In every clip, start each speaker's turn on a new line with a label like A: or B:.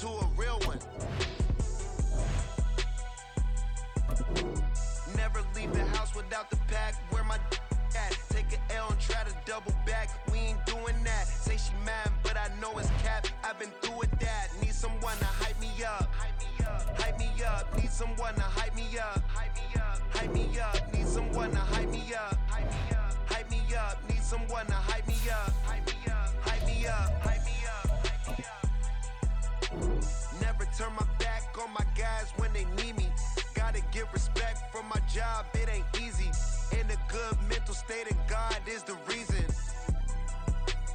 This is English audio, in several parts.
A: to a real one. Never leave the house without the pack. Where my at? Take an L and try to double back. We ain't doing that. Say she mad, but I know it's cap. I've been through with that. Need someone to hype me up. Hype me up. Need someone to hype me up. Hype me up. Need someone to hype me up. Hype me up. Need someone to hype me up. Hype me up. Hype me up. Hype me up. Never turn my back on my guys when they need me. Gotta get respect from my job, it ain't easy. In a good mental state and God is the reason.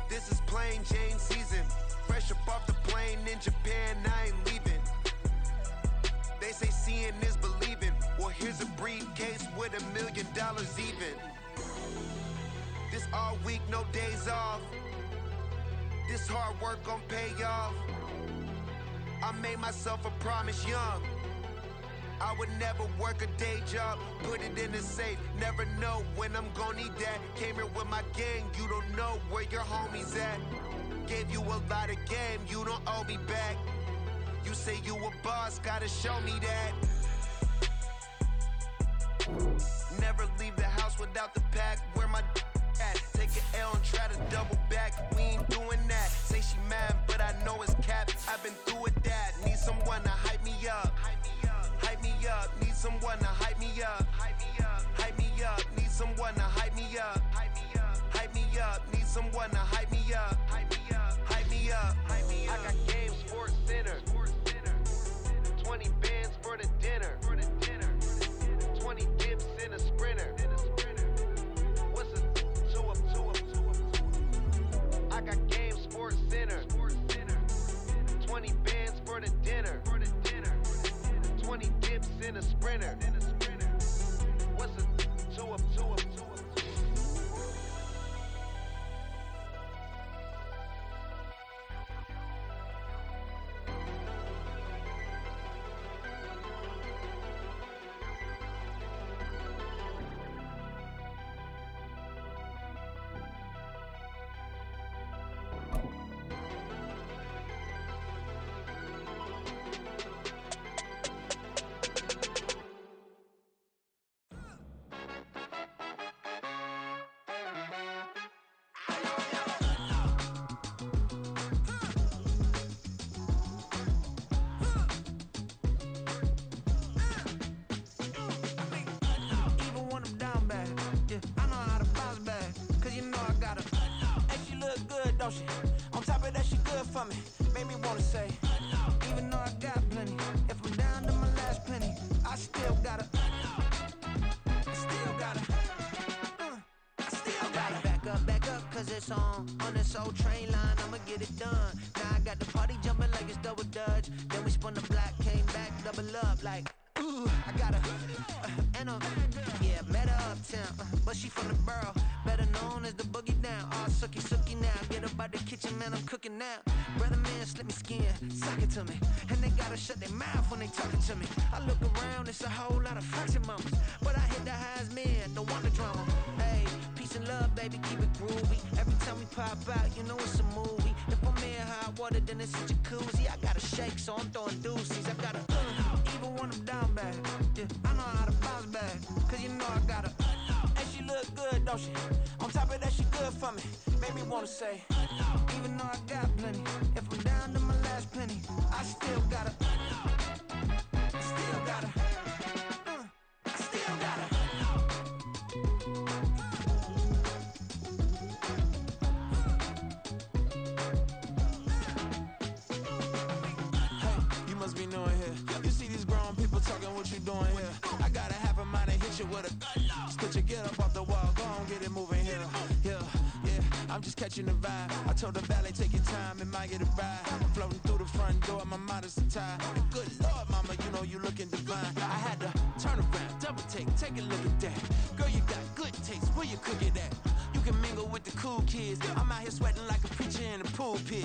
A: This is plain Jane season. Fresh up off the plane in Japan, I ain't leaving. They say seeing is believing. Well, here's a briefcase with $1 million even. This all week, no days off. This hard work gon' pay off. I made myself a promise young. I would never work a day job, put it in the safe. Never know when I'm gon' need that. Came here with my gang, you don't know where your homies at. Gave you a lot of game, you don't owe me back. You say you a boss, gotta show me that. Never leave the house without the pack. Where my at? Take an L and try to double back. We ain't doing that. Say she mad, but I know it's cap. I've been through with that. Need someone to hype me up. Hype me up, need someone to hype me up. Hype me up, need someone to hype me up. Hype me up, need someone to hype me up. Hype me up. I got game sports center. 20 bands for the dinner. 20 dips in a sprinter. What's a two up? I got game sports center. 20 bands for the dinner. 20 dips in a sprinter. What's a two up?
B: Don't she? On top of that, she good for me. Made me wanna say, even though I got plenty, if I'm down to my last penny, I still gotta, back up, cause it's on this old train line, I'ma get it done. Now I got the party jumping like it's double dutch. Then we spun the block, came back, double up like, ooh, I got her, and yeah, met her uptown, but she from the borough, better known as the boogie down. All sookie now, get up out the kitchen, man, I'm cooking now. Brother man, slip me skin, suck it to me, and they gotta shut their mouth when they talking to me. I look around, it's a whole lot of fraction mamas, but I hit the highs, man, don't want the drama. Hey, peace and love, baby, keep it groovy. Every time we pop out, you know it's a movie. If I'm in hot water, then it's a jacuzzi. I gotta shake, so I'm throwing deuces. I gotta, even when I'm down bad, yeah, I know how to bounce back, cause you know I gotta, and she look good, don't she? On top of that, she good for me. Made me wanna say, even though I got plenty, if I'm down to my last penny, I still gotta, must be knowing here. You see these grown people talking, what you doing here? I got a half a mind to hit you with a split you, get up off the wall, go on, get it moving here. Yeah, I'm just catching the vibe. I told the valet, take your time, it might get a ride. Floating through the front door, my mind is a tie. And good Lord, mama, you know you looking divine. I had to turn around, double take a look at that. Girl, you got good taste, where you cook it at? You can mingle with the cool kids. I'm out here sweating like a preacher in a pulpit.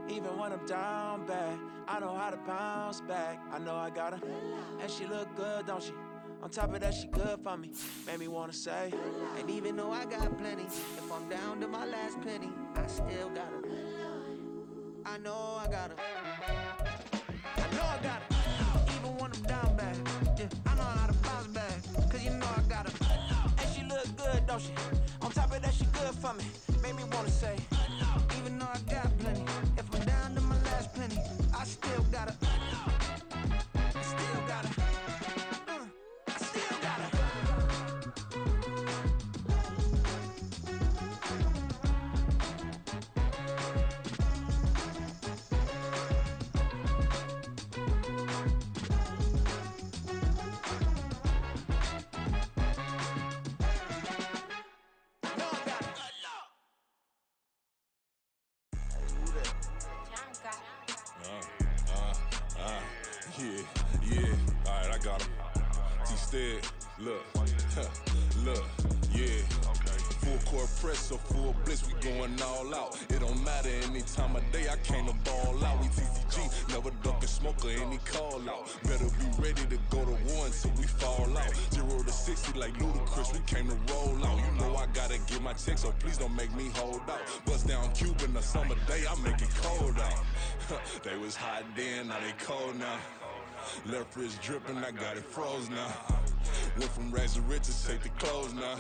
B: Even when I'm down bad, I know how to bounce back. I know I got her, and she look good, don't she? On top of that, she good for me. Made me wanna say, and even though I got plenty, if I'm down to my last penny, I still got her. I know I got her. I know I got her. Even when I'm down bad, yeah, I know how to bounce back. Cause you know I got her. And she look good, don't she? On top of that, she good for me. Made me wanna say, even though I got plenty, if I'm down to my last penny, I still got her. I still got her. I still got her.
C: Yeah, alright, I got him. T-Stead, look, look, yeah. Full court press, so full blitz, we going all out. It don't matter any time of day, I came to ball out. We TCG, never duck a smoker, any call out. Better be ready to go to war until we fall out. 0 to 60 like Ludacris, we came to roll out. You know I gotta get my check, so please don't make me hold out. Bust down Cuban a summer day, I make it cold out. They was hot then, now they cold now. Left wrist dripping, I got it froze now. Went from rags to riches, take the clothes now.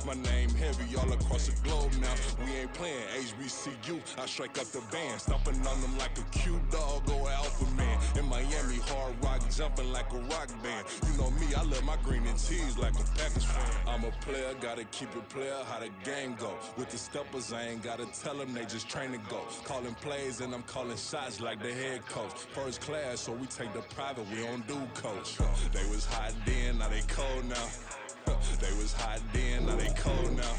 C: My name heavy all across the globe now. We ain't playing HBCU, I strike up the band. Stomping on them like a cute dog or alpha man. In Miami, hard rock jumping like a rock band. You know me, I love my green and cheese like a Packers fan. I'm a player, gotta keep it player, how the game go. With the steppers, I ain't gotta tell them, they just train to go. Calling plays and I'm calling shots like the head coach. First class, so we take the private, we don't do coach. They was hot then, now they cold now. They was hot then, now they cold now.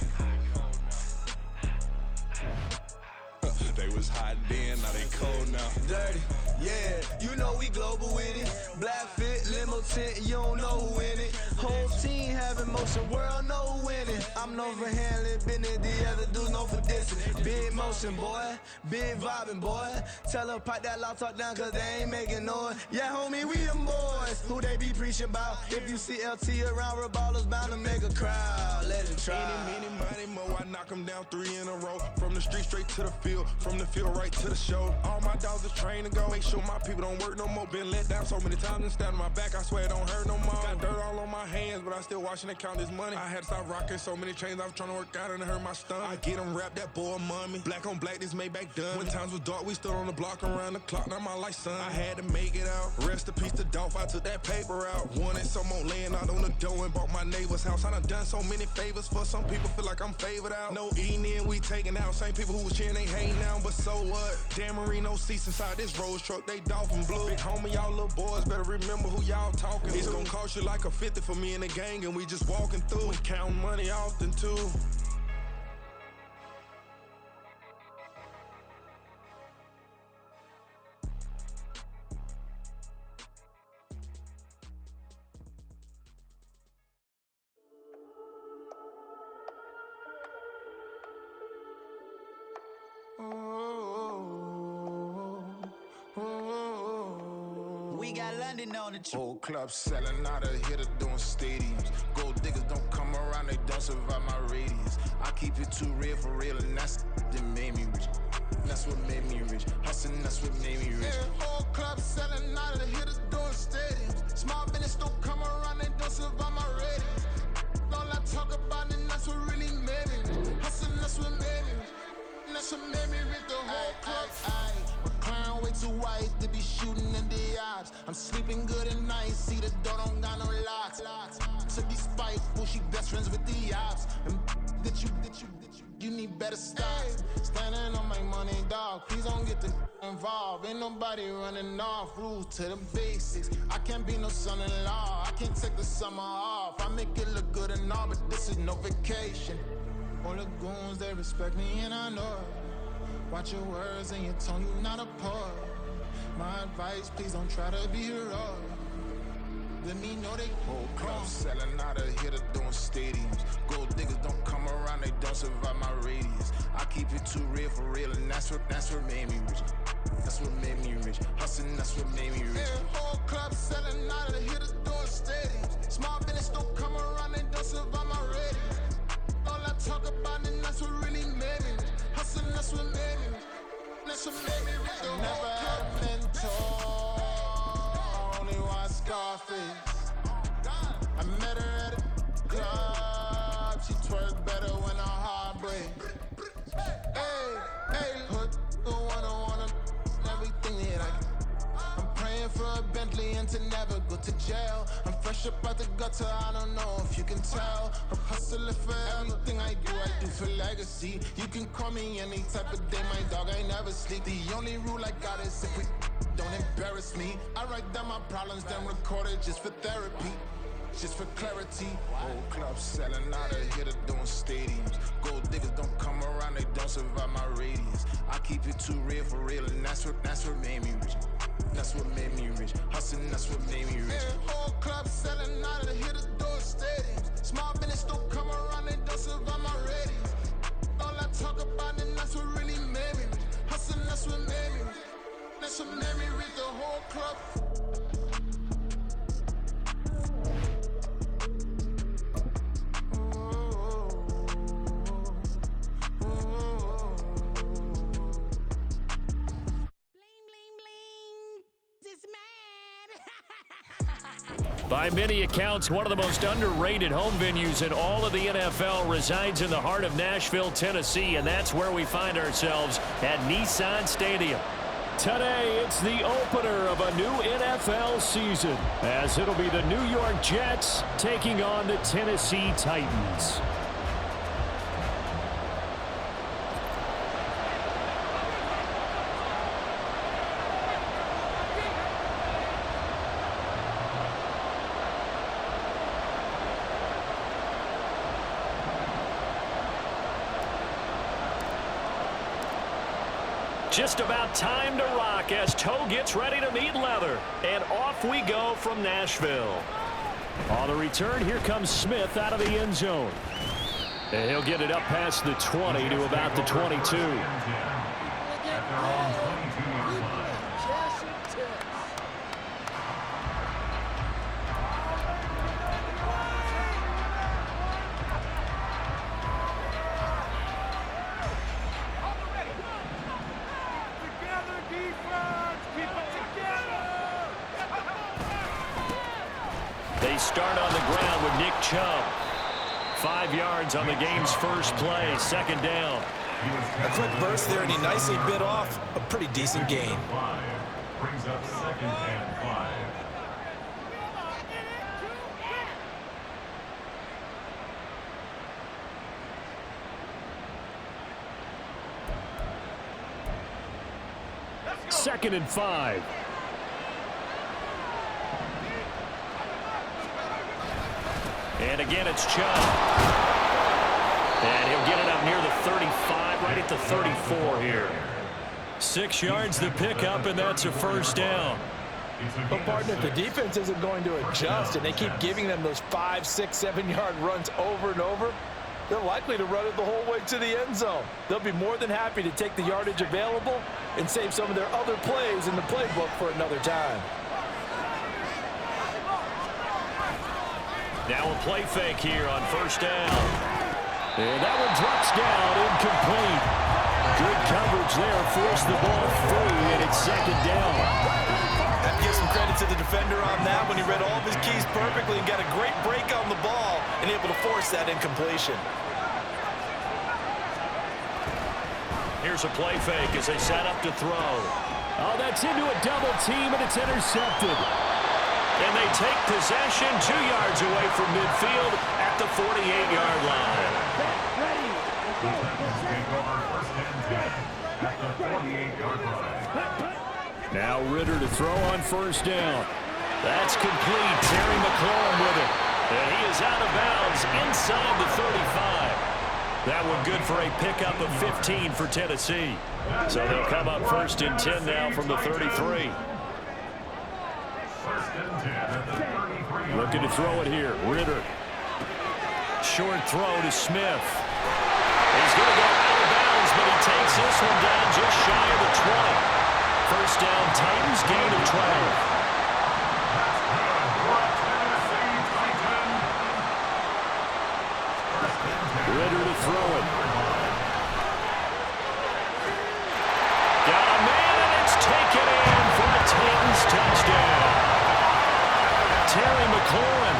C: They was hot then, now they cold now.
D: Dirty, yeah, you know we global with it. Black fit, limo tint, you don't know who in it. Whole team having motion, world know winning. I'm known for handling business, the other dudes known for dissing. Big motion, boy, big vibing, boy. Tell her pipe that loud talk down, cause they ain't making noise. Yeah, homie, we them boys, who they be preaching about. If you see LT around, Reballers bound to make a crowd. Let it try.
C: Any, money, mo, I knock them down 3 in a row. From the street straight to the field, from the field right to the show. All my dogs are trained to go. Make sure my people don't work no more. Been let down so many times and stabbed my back. I swear it don't hurt no more. Got dirt all on my hands, but I still watching and count this money. I had to stop rocking so many chains. I was trying to work out and it hurt my stomach. I get them rap that boy mommy. Black on black, this Maybach done. When times was dark, we stood on the block around the clock. Now my life, son. I had to make it out. Rest in peace to Dolph. I took that paper out. Wanted some more laying out on the dough and bought my neighbor's house. I done so many favors for some people. Feel like I'm favored out. No eating in, we taking out. Same people who was cheering, they hating now. But so what? Dan Marino seats inside this Rolls truck, they dolphin blue. Big homie, y'all little boys better remember who y'all talking to. It's gonna cost you like a 50 for me and the gang, and we just walking through and counting money often too.
B: We got London on the
E: Whole club selling out of hitter doing stadiums. Gold diggers don't come around, they don't survive my radius. I keep it too real for real, and that's that made me rich. That's what made me rich. Hustling, that's what made me rich. Yeah, whole club selling out of hitters doing stadiums. Small business don't come around, they don't survive my radius. All I talk about, and that's what really made me rich. Hustling, that's what made me rich. And that's what made me rich. The whole club. McLaren way too white to be shooting in the eyes. I'm sleeping good at night, see the door don't got no locks. To be spiteful, she best friends with the ops. And that you need better stop. Standing on my money, dog, please don't get the involved. Ain't nobody running off, rules to the basics. I can't be no son-in-law, I can't take the summer off. I make it look good and all, but this is no vacation. All the goons, they respect me and I know it. Watch your words and your tone, you not a poet. My advice, please don't try to be heroic. Let me know they whole club selling out of hitter doing stadiums. Gold diggers don't come around, they don't survive my radius. I keep it too real for real, and that's what made me rich. That's what made me rich. Hustling, that's what made me rich. Yeah, whole club selling out of the hitters doing stadiums. Small business don't come around, they don't survive my radius. All I talk about, and that's what really made me rich. Hustling, that's what made me rich. Never had a mentor, only one Scarface. I met her at a club, she twerk better when her heart breaks. Hey, hood, the one I wanna, everything that I can. I'm praying for a Bentley and to never go to jail. I'm fresh up out the gutter, I don't know if you can tell. I'm hustling for everything I do for legacy. You can call me any type of day, my dog, I never sleep. The only rule I got is if we don't embarrass me. I write down my problems, then record it just for therapy. Just for clarity, whole club selling out of here to doing stadiums. Gold diggers don't come around, they don't survive my radius. I keep it too real for real, and that's what made me rich. That's what made me rich. Hustling, that's what made me rich. Whole club selling out of here to doing stadiums. Small business don't come around, they don't survive my radius. All I talk about, and that's what really made me rich. Hustling, that's what made me rich. That's what made me rich. The whole club.
F: By many accounts, one of the most underrated home venues in all of the NFL resides in the heart of Nashville, Tennessee, and that's where we find ourselves at Nissan Stadium. Today, it's the opener of a new NFL season, as it'll be the New York Jets taking on the Tennessee Titans. Just about time to rock as toe gets ready to meet leather. And off we go from Nashville. On the return, here comes Smith out of the end zone. And he'll get it up past the 20 to about the 22. Start on the ground with Nick Chubb. 5 yards on the game's first play, second down.
G: A quick burst there, and he nicely bit off a pretty decent gain.
H: Brings up 2nd and 5.
F: Second and 5. And again, it's Chubb. And he'll get it up near the 35, right at the 34 here. 6 yards the pickup, and that's a first down.
G: But, partner, if the defense isn't going to adjust and they keep giving them those 5, 6, 7-yard runs over and over, they're likely to run it the whole way to the end zone. They'll be more than happy to take the yardage available and save some of their other plays in the playbook for another time.
F: Now a play fake here on first down. And that one drops down, incomplete. Good coverage there, forced the ball free, and it's second down.
G: Have to give some credit to the defender on that when he read all of his keys perfectly and got a great break on the ball and able to force that incompletion.
F: Here's a play fake as they set up to throw. Oh, that's into a double team, and it's intercepted. And they take possession 2 yards away from midfield at the 48-yard line. Now Ritter to throw on first down. That's complete. Terry McLaurin with it. And he is out of bounds inside the 35. That one good for a pickup of 15 for Tennessee. So they'll come up first and 10 now from the 33. Looking to throw it here. Ritter. Short throw to Smith. He's going to go out of bounds, but he takes this one down just shy of the 20. First down, Titans, gain of 12. Ritter to throw it. Got McLaurin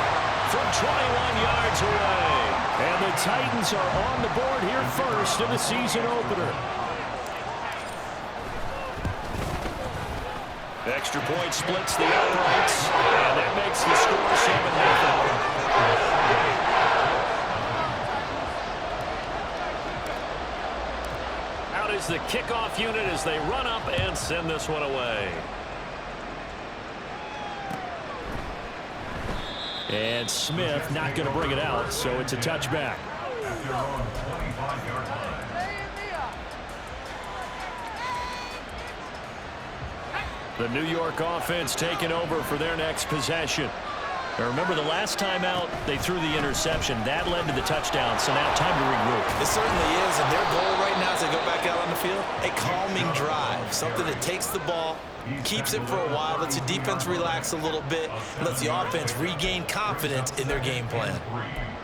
F: from 21 yards away. And the Titans are on the board here first in the season opener. Extra point splits the uprights, and that makes the score 7-0. Out is the kickoff unit as they run up and send this one away. And Smith not going to bring it out, so it's a touchback. The New York offense taking over for their next possession. Now remember, the last time out, they threw the interception. That led to the touchdown, so now time to regroup.
G: It certainly is, and their goal right now as they go back out on the field, a calming drive, something that takes the ball, keeps it for a while, lets the defense relax a little bit, lets the offense regain confidence in their game plan.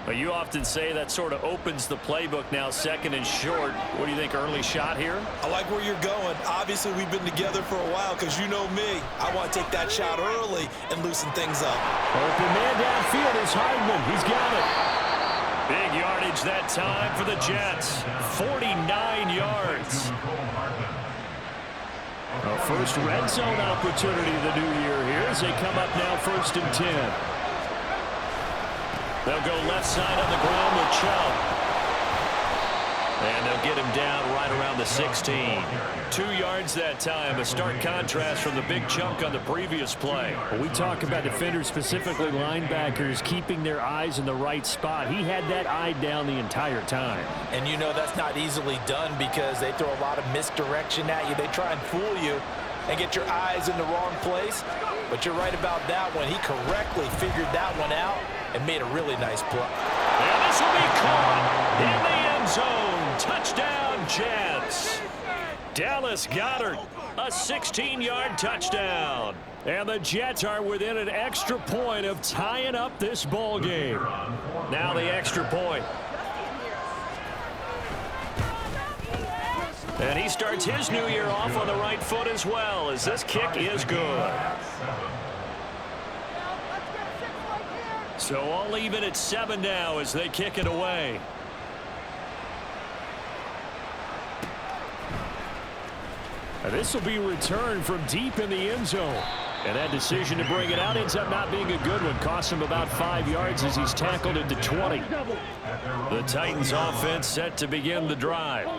F: But you often say that sort of opens the playbook now, second and short. What do you think, early shot here?
G: I like where you're going. Obviously, we've been together for a while because you know me. I want to take that shot early and loosen things up.
F: Open man downfield is Heidman. He's got it. Big yardage that time for the Jets. 49 yards. A first red zone opportunity of the new year here as they come up now 1st and 10. They'll go left side on the ground with Chubb. And they'll get him down right around the 16. 2 yards that time. A stark contrast from the big chunk on the previous play.
I: When we talk about defenders, specifically linebackers, keeping their eyes in the right spot. He had that eye down the entire time.
G: And you know that's not easily done because they throw a lot of misdirection at you. They try and fool you and get your eyes in the wrong place. But you're right about that one. He correctly figured that one out and made a really nice play.
F: And this will be caught in the end zone. Touchdown, Jets. Dallas Goedert, a 16-yard touchdown. And the Jets are within an extra point of tying up this ball game. Now the extra point. And he starts his new year off on the right foot as well, as this kick is good. So all even at 7 now as they kick it away.
I: Now this will be returned from deep in the end zone. And that decision to bring it out ends up not being a good one. Costs him about 5 yards as he's tackled into 20.
F: The Titans offense set to begin the drive.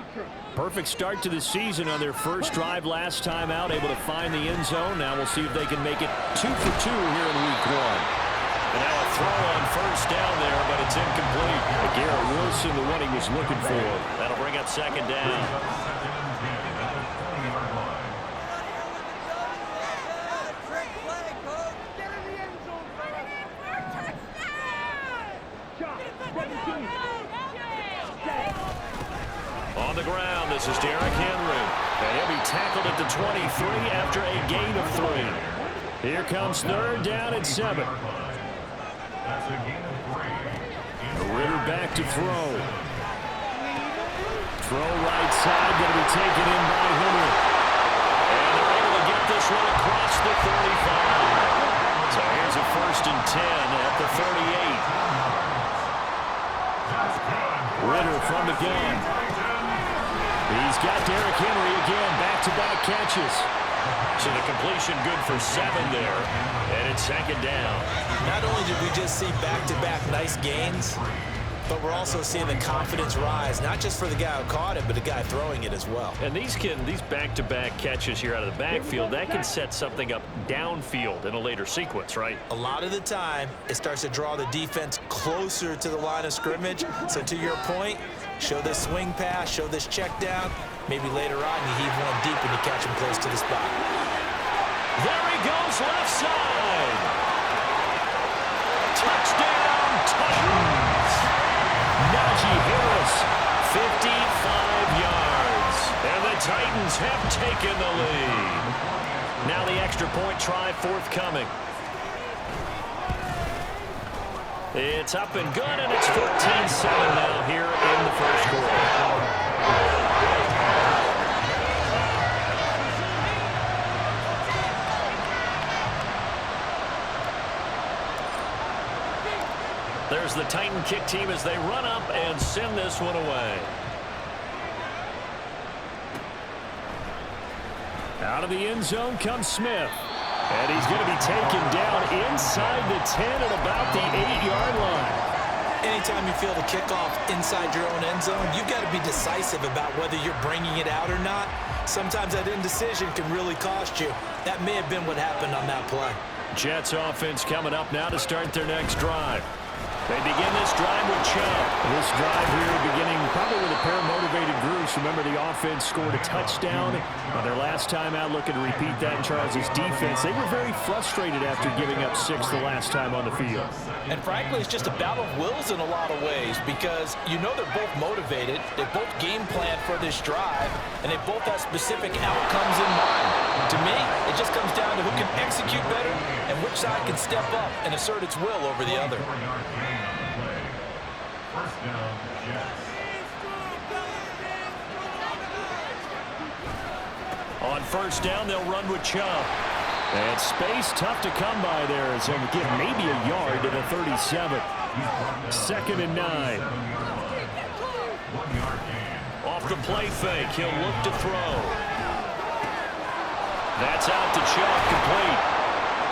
I: Perfect start to the season on their first drive last time out, able to find the end zone. Now we'll see if they can make it 2 for 2 here in week 1.
F: And now a throw on first down there, but it's incomplete.
I: Garrett Wilson, the one he was looking for.
F: That'll bring up 2nd down. On the ground, this is Derrick Henry. And he'll be tackled at the 23 after a gain of 3.
I: Here comes 3rd down and 7. Ritter back to throw. Throw right side, going to be taken in by Henry.
F: And they're able to get this one across the 35. So here's a 1st and 10 at the 38.
I: Ritter from the gun. He's got Derrick Henry again, back-to-back catches.
F: So the completion good for 7 there, and it's 2nd down.
G: Not only did we just see back-to-back nice gains, but we're also seeing the confidence rise, not just for the guy who caught it, but the guy throwing it as well.
F: And these back-to-back catches here out of the backfield, that can set something up downfield in a later sequence, right?
G: A lot of the time, it starts to draw the defense closer to the line of scrimmage. So to your point, show this swing pass, show this check down. Maybe later on you heave one deep and you catch him close to the spot.
F: There he goes, left side. Touchdown, Titans. Najee Harris, 55 yards. And the Titans have taken the lead. Now the extra point try forthcoming. It's up and good, and it's 14-7 now here in the first quarter. There's the Titan kick team as they run up and send this one away. Out of the end zone comes Smith. And he's going to be taken down inside the 10 at about the 8-yard line.
G: Anytime you feel the kickoff inside your own end zone, you've got to be decisive about whether you're bringing it out or not. Sometimes that indecision can really cost you. That may have been what happened on that play.
F: Jets offense coming up now to start their next drive. They begin this drive with Chubb. This drive here beginning probably with a pair of motivated groups. Remember, the offense scored a touchdown on their last time out, looking to repeat that in Charles' defense. They were very frustrated after giving up 6 the last time on the field.
G: And frankly, it's just a battle of wills in a lot of ways because you know they're both motivated. They both game plan for this drive, and they both have specific outcomes in mind. To me, it just comes down to who can execute better and which side can step up and assert its will over the other.
H: First down, Jets.
F: On first down, they'll run with Chubb. And space tough to come by there as they'll get maybe a yard to the 37. 2nd and 9.
H: 1 yard gain.
F: Off the play fake, he'll look to throw. That's out to Chubb, complete.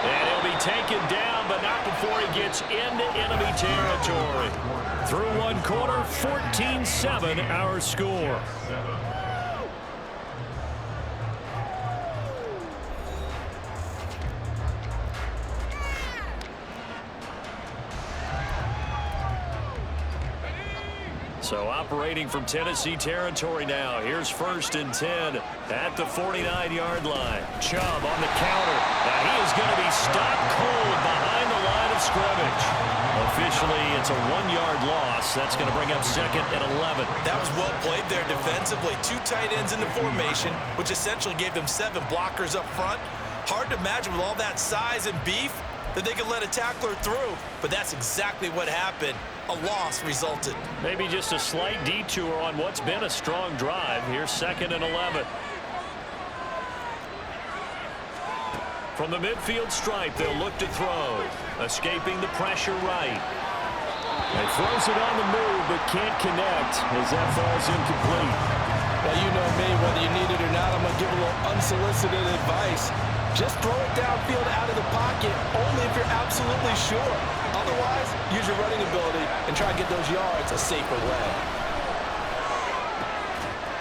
F: And he'll be taken down, but not before he gets into enemy territory. Through one quarter, 14-7 our score. So operating from Tennessee territory now. Here's 1st and 10 at the 49-yard line. Chubb on the counter. Now he is going to be stopped cold behind the line of scrimmage. Officially, it's a 1-yard loss. That's going to bring up 2nd and 11.
G: That was well played there defensively. 2 tight ends in the formation, which essentially gave them 7 blockers up front. Hard to imagine with all that size and beef that they could let a tackler through, but that's exactly what happened. A loss resulted.
F: Maybe just a slight detour on what's been a strong drive. Here's 2nd and 11. From the midfield stripe, they'll look to throw. Escaping the pressure right. He throws it on the move, but can't connect as that falls incomplete.
G: Well, you know me, whether you need it or not, I'm going to give a little unsolicited advice. Just throw it downfield out of the pocket, only if you're absolutely sure. Otherwise, use your running ability and try to get those yards a safer way.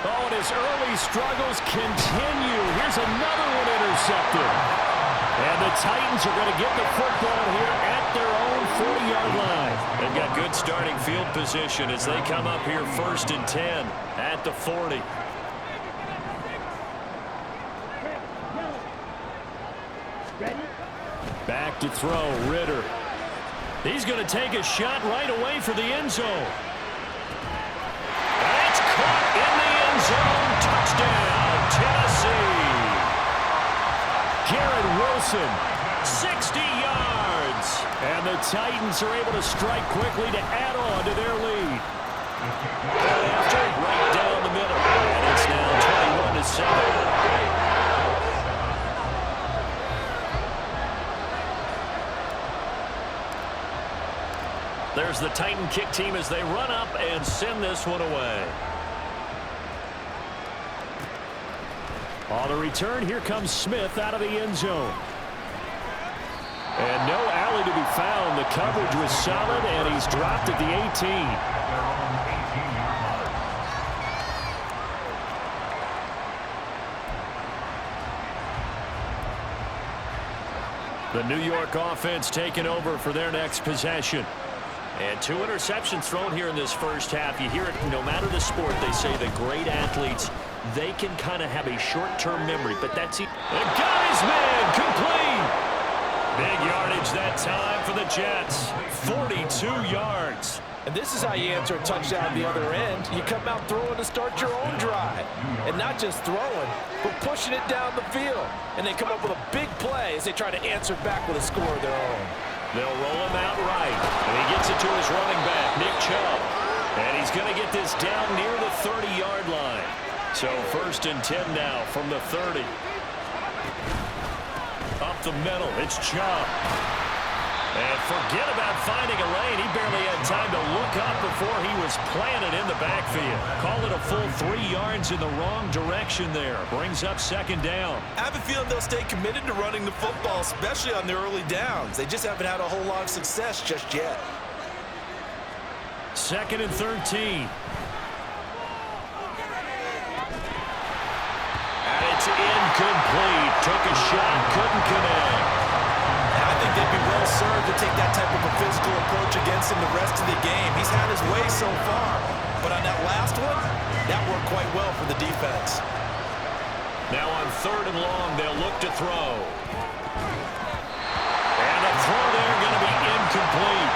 F: Oh, and his early struggles continue. Here's another one intercepted. And the Titans are going to get the football here at their own 40-yard line. They've got good starting field position as they come up here 1st and 10 at the 40. Back to throw, Ritter. He's going to take a shot right away for the end zone. That's caught in the end zone. Touchdown, Tennessee. Garrett Wilson, 60 yards. And the Titans are able to strike quickly to add on to their lead. After right down the middle. And it's now 21-7. There's the Titan kick team as they run up and send this one away. On the return, here comes Smith out of the end zone. And no alley to be found. The coverage was solid, and he's dropped at the 18. The New York offense taking over for their next possession. And 2 interceptions thrown here in this first half. You hear it no matter the sport. They say the great athletes, they can kind of have a short-term memory, but that's it. The guy's man complete. Big yardage that time for the Jets. 42 yards.
G: And this is how you answer a touchdown at the other end. You come out throwing to start your own drive. And not just throwing, but pushing it down the field. And they come up with a big play as they try to answer back with a score of their own.
F: They'll roll him out right, and he gets it to his running back, Nick Chubb. And he's going to get this down near the 30-yard line. So 1st and 10 now from the 30. Up the middle, it's Chubb. And forget about finding a lane. He barely had time to look up before he was planted in the backfield. Call it a full 3 yards in the wrong direction there. Brings up second down.
G: I have a feeling they'll stay committed to running the football, especially on their early downs. They just haven't had a whole lot of success just yet.
F: Second and 13. And it's incomplete. Took a shot, couldn't connect.
G: I think they'd be well served to take that type of a physical approach against him the rest of the game. He's had his way so far, but on that last one, that worked quite well for the defense.
F: Now on third and long, they'll look to throw. And the throw there going to be incomplete.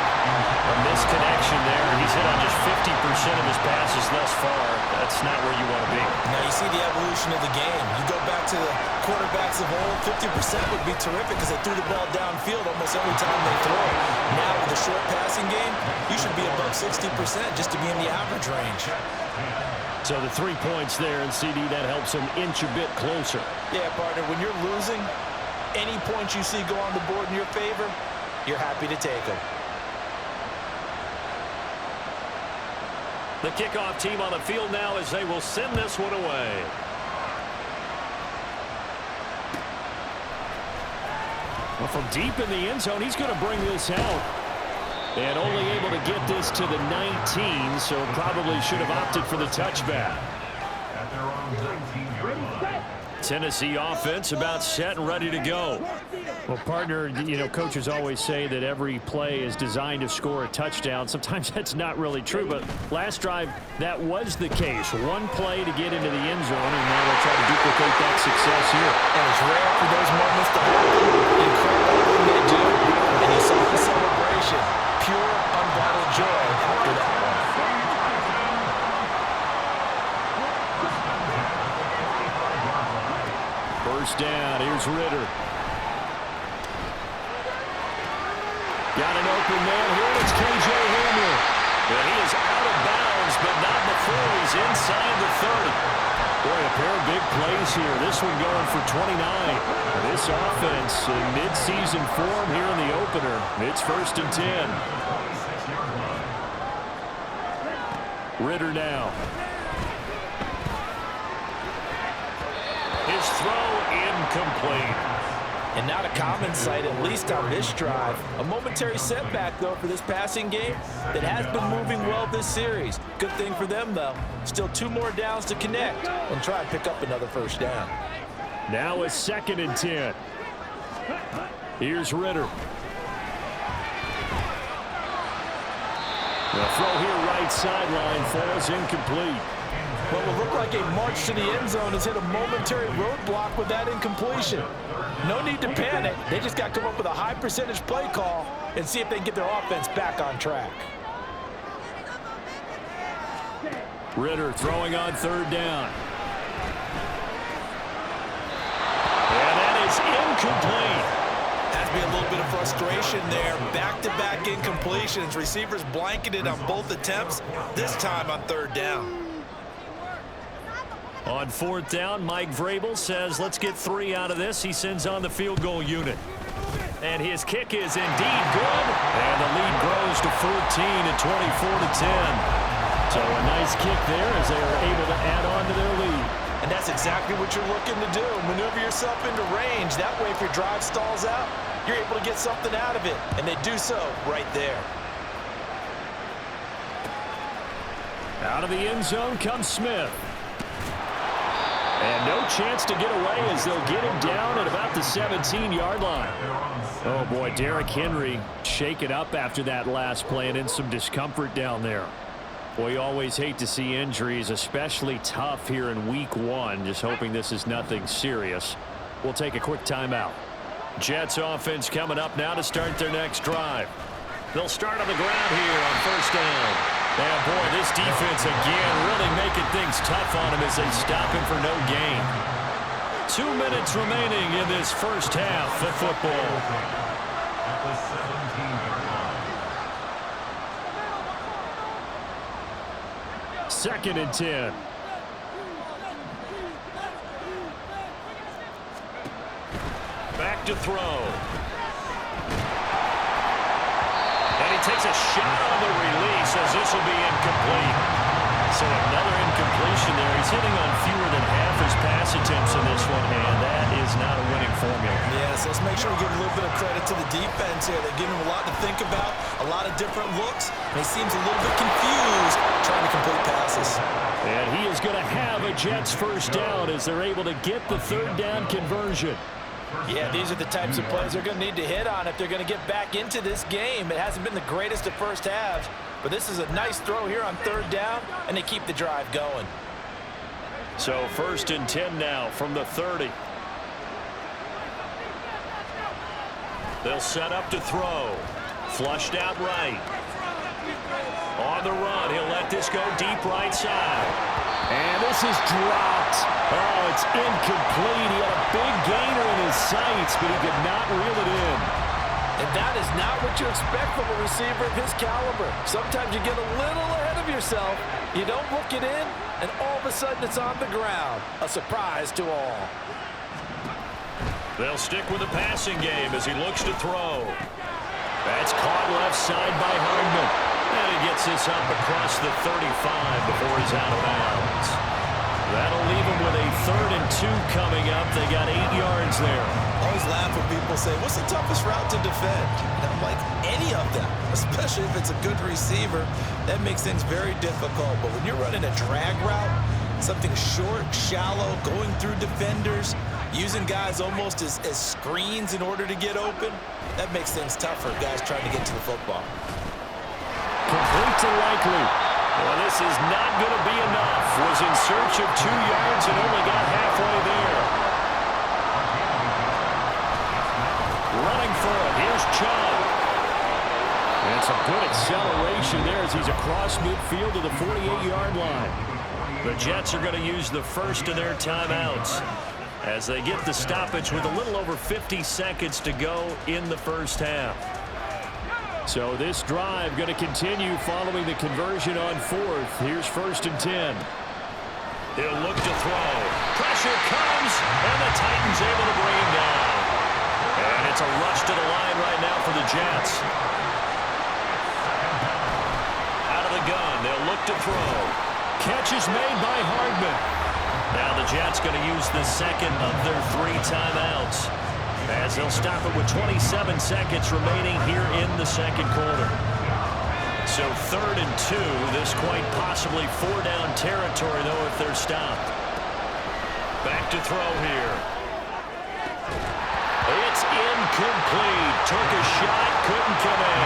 F: A misconnection there. He's hit on just 50% of his passes thus far. That's not where you want to be.
G: Now you see the evolution of the game. You go back to the quarterbacks of old, 50% would be terrific because they threw the ball downfield almost every time they throw it. Now with the short passing game, you should be above 60% just to be in the average range.
F: So the 3 points there, and CD, that helps him inch a bit closer.
G: Yeah, partner, when you're losing, any points you see go on the board in your favor, you're happy to take them.
F: The kickoff team on the field now as they will send this one away. Well, from deep in the end zone, he's going to bring this out. And only able to get this to the 19, so probably should have opted for the touchback.
H: At their own 19-yard line.
F: Tennessee offense about set and ready to go.
I: Well, partner, you know, coaches always say that every play is designed to score a touchdown. Sometimes that's not really true, but last drive, that was the case. One play to get into the end zone, and now they'll try to duplicate that success here.
G: And it's rare for those moments to happen. Incredible when they do. And you saw the celebration. Pure, unbridled joy after that one.
F: First down, here's Ritter. Got an open man here, it's KJ Hamler. And he is out of bounds, but not before he's inside the 30. Boy, a pair of big plays here. This one going for 29. This offense in mid-season form here in the opener. It's first and 10. Ritter now. His throw incomplete.
G: And not a common sight, at least on this drive. A momentary setback, though, for this passing game that has been moving well this series. Good thing for them, though. Still 2 more downs to connect and try and pick up another first down.
F: Now it's second and 10. Here's Ritter. The throw here right sideline falls incomplete.
G: What will look like a march to the end zone has hit a momentary roadblock with that incompletion. No need to panic. They just got to come up with a high percentage play call and see if they can get their offense back on track.
F: Ritter throwing on third down. And that is incomplete.
G: Has to be a little bit of frustration there. Back-to-back incompletions. Receivers blanketed on both attempts, this time on third down.
F: On fourth down, Mike Vrabel says, let's get 3 out of this. He sends on the field goal unit. And his kick is indeed good. And the lead grows to 14 at 24-10. So a nice kick there as they are able to add on to their lead.
G: And that's exactly what you're looking to do. Maneuver yourself into range. That way, if your drive stalls out, you're able to get something out of it. And they do so right there.
F: Out of the end zone comes Smith. And no chance to get away as they'll get him down at about the 17-yard line. Oh, boy, Derrick Henry shaken up after that last play and in some discomfort down there. Boy, you always hate to see injuries, especially tough here in week 1. Just hoping this is nothing serious. We'll take a quick timeout. Jets offense coming up now to start their next drive. They'll start on the ground here on first down. And boy, this defense again really making things tough on him as they stop him for no gain. 2 minutes remaining in this first half of football.
H: At the 17-yard line.
F: Second and 10. Back to throw. takes a shot on the release as this will be incomplete. So another incompletion there. He's hitting on fewer than half his pass attempts in this one, and that is not a winning formula.
G: Yeah, so let's make sure we give a little bit of credit to the defense here. They're giving him a lot to think about, a lot of different looks, and he seems a little bit confused trying to complete passes.
F: And he is going to have a Jets first down as they're able to get the third down conversion.
G: Yeah, these are the types of plays they're going to need to hit on if they're going to get back into this game. It hasn't been the greatest of first halves, but this is a nice throw here on third down, and they keep the drive going.
F: So 1st and 10 now from the 30. They'll set up to throw. Flushed out right. On the run, he'll let this go deep right side.
I: And this is dropped. Oh, it's incomplete. He had a big gainer in his sights, but he could not reel it in.
G: And that is not what you expect from a receiver of his caliber. Sometimes you get a little ahead of yourself. You don't look it in, and all of a sudden it's on the ground. A surprise to all.
F: They'll stick with the passing game as he looks to throw. That's caught left side by Hardman. And he gets this up across the 35 before he's out of bounds. That'll leave him with a 3rd and 2 coming up. They got 8 yards there.
G: I always laugh when people say, what's the toughest route to defend? And I'm like, any of them, especially if it's a good receiver. That makes things very difficult. But when you're running a drag route, something short, shallow, going through defenders, using guys almost as screens in order to get open, that makes things tougher, guys trying to get to the football.
I: Complete to Likely.
F: Well, this is not going to be enough. Was in search of 2 yards and only got halfway there. Running for it. Here's Chubb.
I: And some good acceleration there as he's across midfield to the 48-yard line.
F: The Jets are going to use the first of their timeouts as they get the stoppage with a little over 50 seconds to go in the first half.
I: So this drive going to continue following the conversion on 4th. Here's 1st and 10.
F: He'll look to throw. Pressure comes, and the Titans able to bring him down. And it's a rush to the line right now for the Jets. Out of the gun, they'll look to throw.
I: Catch is made by Hardman.
F: Now the Jets going to use the second of their 3 timeouts, as they'll stop it with 27 seconds remaining here in the second quarter. So 3rd and 2. This quite possibly 4-down territory, though, if they're stopped. Back to throw here. It's incomplete. Took a shot, couldn't come in.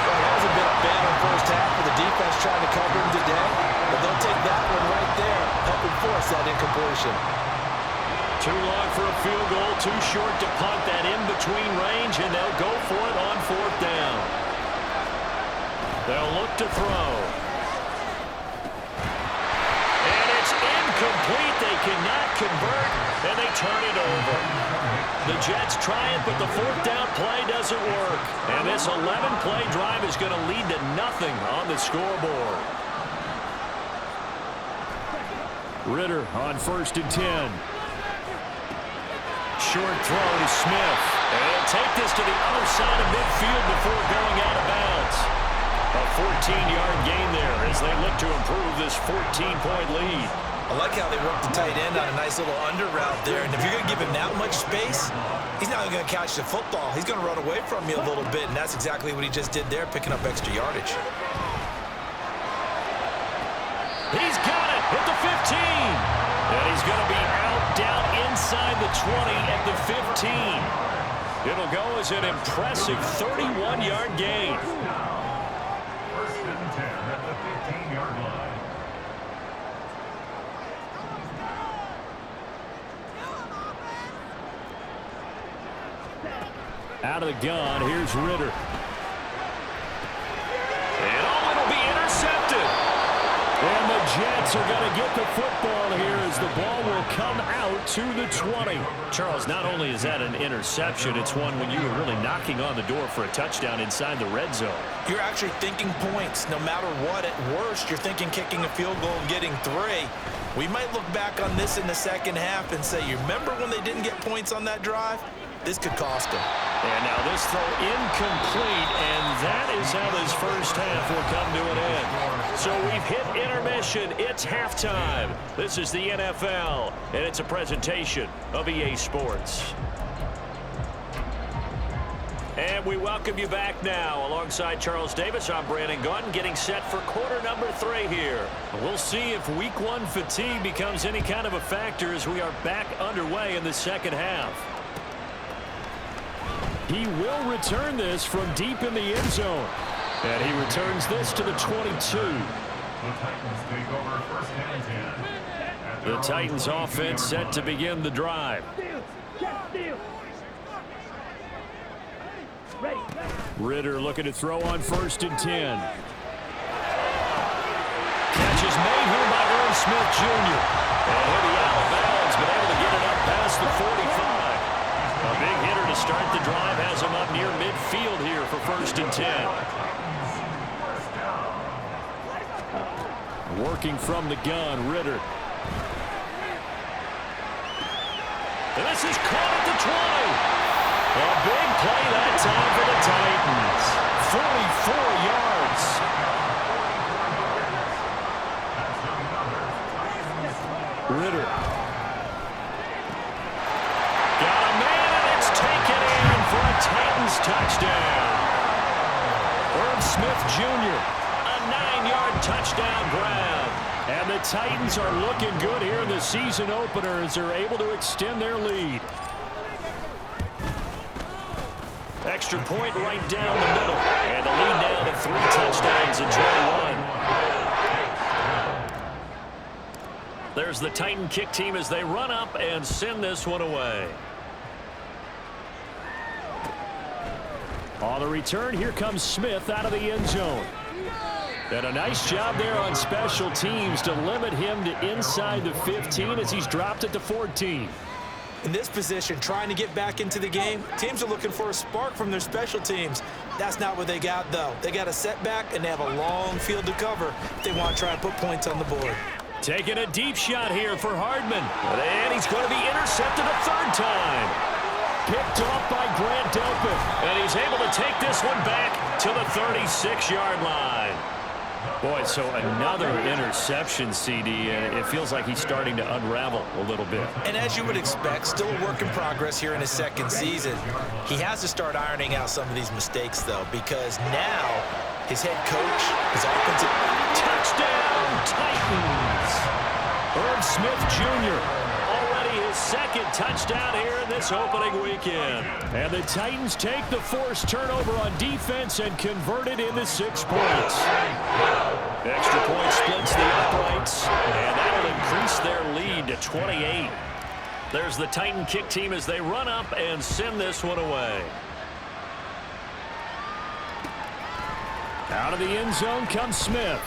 G: Well, that was a bit of a bad first half for the defense trying to cover him today. But they'll take that one right there, helping force that incompletion.
F: Too long for a field goal, too short to punt that in-between range, and they'll go for it on 4th down. They'll look to throw. And it's incomplete. They cannot convert, and they turn it over. The Jets try it, but the 4th down play doesn't work. And this 11-play drive is going to lead to nothing on the scoreboard.
I: Ritter on 1st and 10.
F: Short throw to Smith. And he'll take this to the other side of midfield before going out of bounds. A 14-yard gain there as they look to improve this 14-point lead.
G: I like how they work the tight end on a nice little under route there. And if you're going to give him that much space, he's not going to catch the football. He's going to run away from you a little bit, and that's exactly what he just did there, picking up extra yardage.
F: He's got it at the 15. And he's going to be out down inside the 20 at the 15. It'll go as an impressive 31-yard gain.
H: 1st and 10 at the 15-yard line.
I: Out of the gun, here's Ritter.
F: And it'll be intercepted.
I: And the Jets are going to get the football here as the ball will come out to the 20.
F: Charles, not only is that an interception, it's one when you were really knocking on the door for a touchdown inside the red zone.
G: You're actually thinking points. No matter what, at worst, you're thinking kicking a field goal and getting 3. We might look back on this in the second half and say, you remember when they didn't get points on that drive? this could cost him.
F: And now this throw incomplete, and that is how this first half will come to an end. So we've hit intermission. It's halftime. This is the NFL, and it's a presentation of EA Sports. And we welcome you back now. Alongside Charles Davis, I'm Brandon Gaudin, getting set for quarter number 3 here. We'll see if week 1 fatigue becomes any kind of a factor as we are back underway in the second half. He will return this from deep in the end zone. And he returns this to the 22.
H: The Titans take over first and 10.
F: The Titans offense set to begin the drive. Ritter looking to throw on first and 10. Catch is made here by Irv Smith Jr. And he'll be out of bounds, but able to get it up past the 45. A big hitter to start the drive has him up near midfield here for first and 10. Working from the gun, Ritter. And this is caught at the 20. A big play that time for the Titans. 44 yards. Ritter. Got a man, and it's taken in for a Titans touchdown. Irv Smith Jr., a 9-yard touchdown grab. And the Titans are looking good here in the season opener as they're able to extend their lead. Extra point right down the middle. And the lead now to 3 touchdowns and 21. There's the Titan kick team as they run up and send this one away. On the return, here comes Smith out of the end zone. And a nice job there on special teams to limit him to inside the 15 as he's dropped at the 14.
G: In this position, trying to get back into the game, teams are looking for a spark from their special teams. That's not what they got, though. They got a setback, and they have a long field to cover if they want to try and put points on the board.
F: Taking a deep shot here for Hardman. And he's going to be intercepted a third time. Picked off by Grant Delpit. And he's able to take this one back to the 36-yard line. Boy, so another interception, CD, and it feels like he's starting to unravel a little bit.
G: And as you would expect, still a work in progress here in his second season. He has to start ironing out some of these mistakes, though, because now his head coach, his offensive...
F: Touchdown, Titans! Irv Smith Jr., already his second touchdown here in this opening weekend. And the Titans take the forced turnover on defense and convert it into 6 points. Extra point splits the uprights, and that'll increase their lead to 28. There's the Titan kick team as they run up and send this one away. Out of the end zone comes Smith.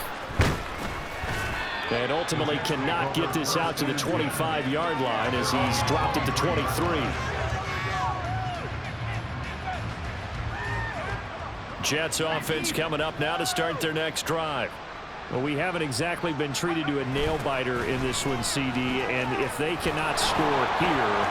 F: And ultimately cannot get this out to the 25-yard line as he's dropped it to 23. Jets offense coming up now to start their next drive. Well, we haven't exactly been treated to a nail-biter in this one, CD, and if they cannot score here,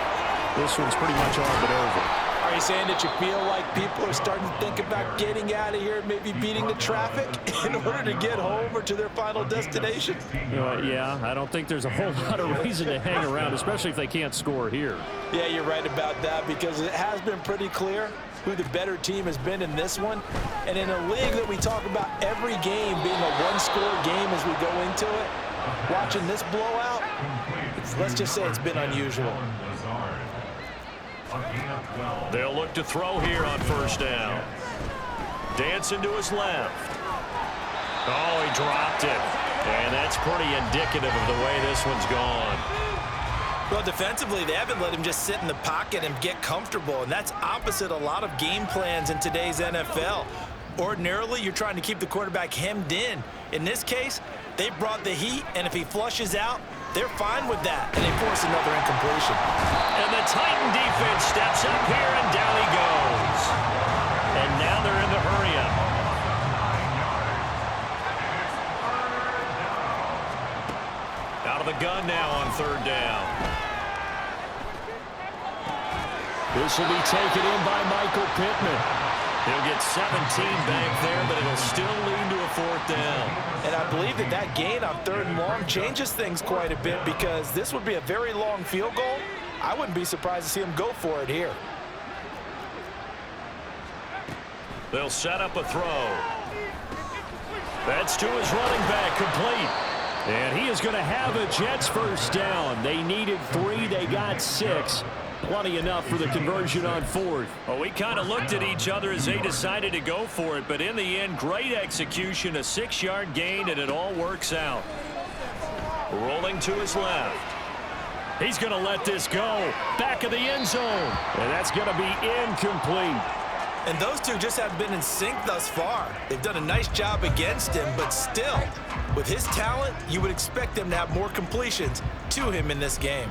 F: this one's pretty much all but over.
G: Are you saying that you feel like people are starting to think about getting out of here and maybe beating the traffic in order to get home or to their final destination?
I: Yeah, I don't think there's a whole lot of reason to hang around, especially if they can't score here.
G: Yeah, you're right about that because it has been pretty clear who the better team has been in this one. And in a league that we talk about every game being a one-score game as we go into it, watching this blowout, let's just say it's been unusual.
F: They'll look to throw here on first down. Dancing to his left. Oh, he dropped it. And that's pretty indicative of the way this one's gone.
G: Well, defensively, they haven't let him just sit in the pocket and get comfortable, and that's opposite a lot of game plans in today's NFL. Ordinarily, you're trying to keep the quarterback hemmed in. In this case, they brought the heat, and if he flushes out, they're fine with that, and they force another incompletion.
F: And the Titan defense steps up here, and down he goes. And now they're in the hurry-up. Out of the gun now on third down. This will be taken in by Michael Pittman. He'll get 17 back there, but it'll still lead to a 4th down.
G: And I believe that gain on 3rd and long changes things quite a bit, because this would be a very long field goal. I wouldn't be surprised to see him go for it here.
F: They'll set up a throw. That's to his running back, complete. And he is going to have a Jets 1st down. They needed 3, they got 6. Plenty enough for the conversion on 4th. Well, we kind of looked at each other as they decided to go for it, but in the end, great execution, a 6-yard gain, and it all works out. Rolling to his left. He's going to let this go. Back of the end zone. And that's going to be incomplete.
G: And those two just haven't been in sync thus far. They've done a nice job against him, but still, with his talent, you would expect them to have more completions to him in this game.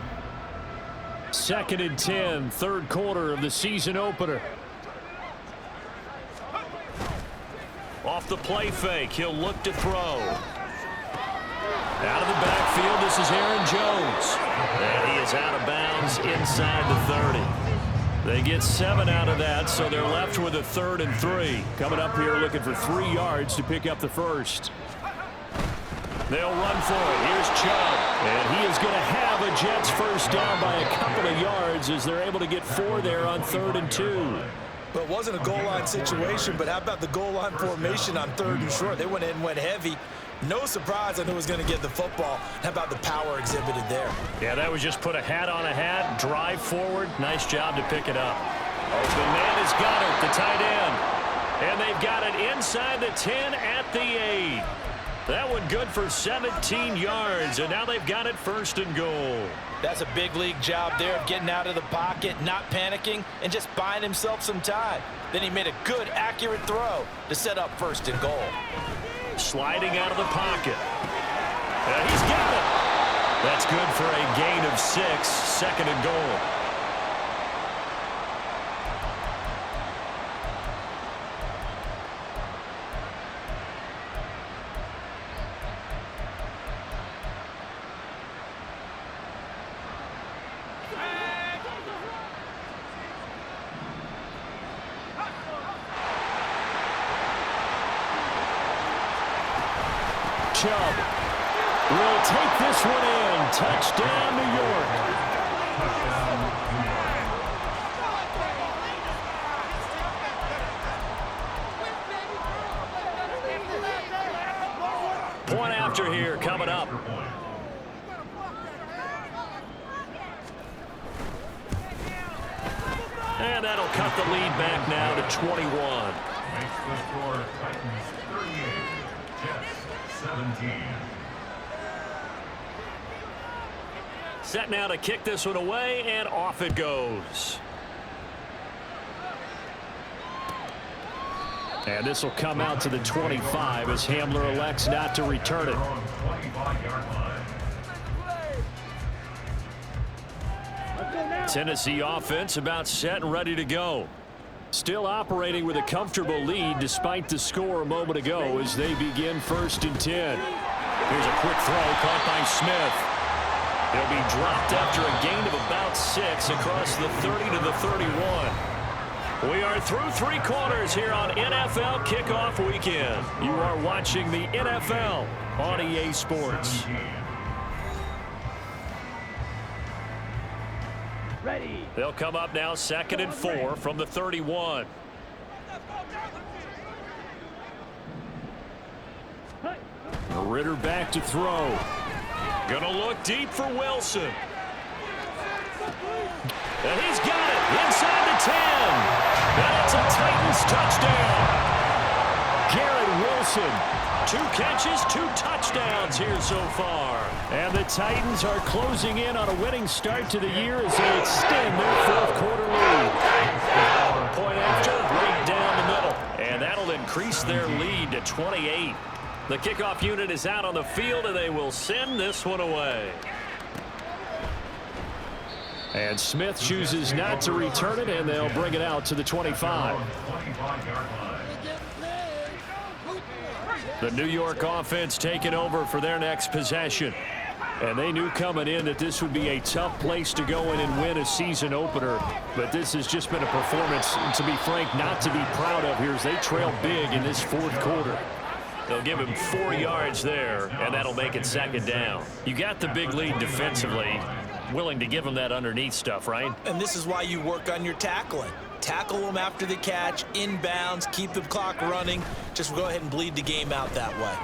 F: 2nd and 10, 3rd quarter of the season opener. Off the play fake, he'll look to throw. Out of the backfield, this is Aaron Jones. And he is out of bounds inside the 30. They get 7 out of that, so they're left with a 3rd and 3. Coming up here looking for 3 yards to pick up the 1st. They'll run for it. Here's Chubb. And he is going to have a Jets 1st down by a couple of yards as they're able to get 4 there on 3rd and 2.
G: Well, it wasn't a goal line situation, but how about the goal line formation on 3rd and short? They went in and went heavy. No surprise on who was going to get the football. How about the power exhibited there?
F: Yeah, that was just put a hat on a hat, drive forward. Nice job to pick it up. Open man has got it, the tight end. And they've got it inside the 10 at the 8. That one good for 17 yards, and now they've got it 1st and goal.
G: That's a big league job there of getting out of the pocket, not panicking, and just buying himself some time. Then he made a good, accurate throw to set up 1st and goal.
F: Sliding out of the pocket. And he's got it. That's good for a gain of 6, 2nd and goal. Chubb will take this one in. Touchdown, New York. Point after here coming up. And that'll cut the lead back now to 21.
H: Makes the score Titans 38, Jets 17.
F: Set now to kick this one away, and off it goes. And this will come out to the 25 as Hamler elects not to return it.
H: 25-yard line.
F: Tennessee offense about set and ready to go. Still operating with a comfortable lead despite the score a moment ago as they begin 1st and 10. Here's a quick throw caught by Smith. He'll be dropped after a gain of about 6 across the 30 to the 31. We are through 3 quarters here on NFL Kickoff Weekend. You are watching the NFL on EA Sports.
B: Ready.
F: They'll come up now 2nd and 4 from the 31. Ritter back to throw. Gonna look deep for Wilson. And he's got it inside the 10. And it's a Titans touchdown. Garrett Wilson. 2 catches, 2 touchdowns here so far. And the Titans are closing in on a winning start to the year as they extend their 4th quarter lead. Point after, right down the middle. And that'll increase their lead to 28. The kickoff unit is out on the field, and they will send this one away. And Smith chooses not to return it, and they'll bring it out to the 25. The New York offense taking over for their next possession. And they knew coming in that this would be a tough place to go in and win a season opener. But this has just been a performance, to be frank, not to be proud of here as they trail big in this fourth quarter. They'll give him 4 yards there, and that'll make it second down. You got the big lead defensively, willing to give him that underneath stuff, right?
G: And this is why you work on your tackling. Tackle them after the catch, inbounds, keep the clock running. Just go ahead and bleed the game out that way.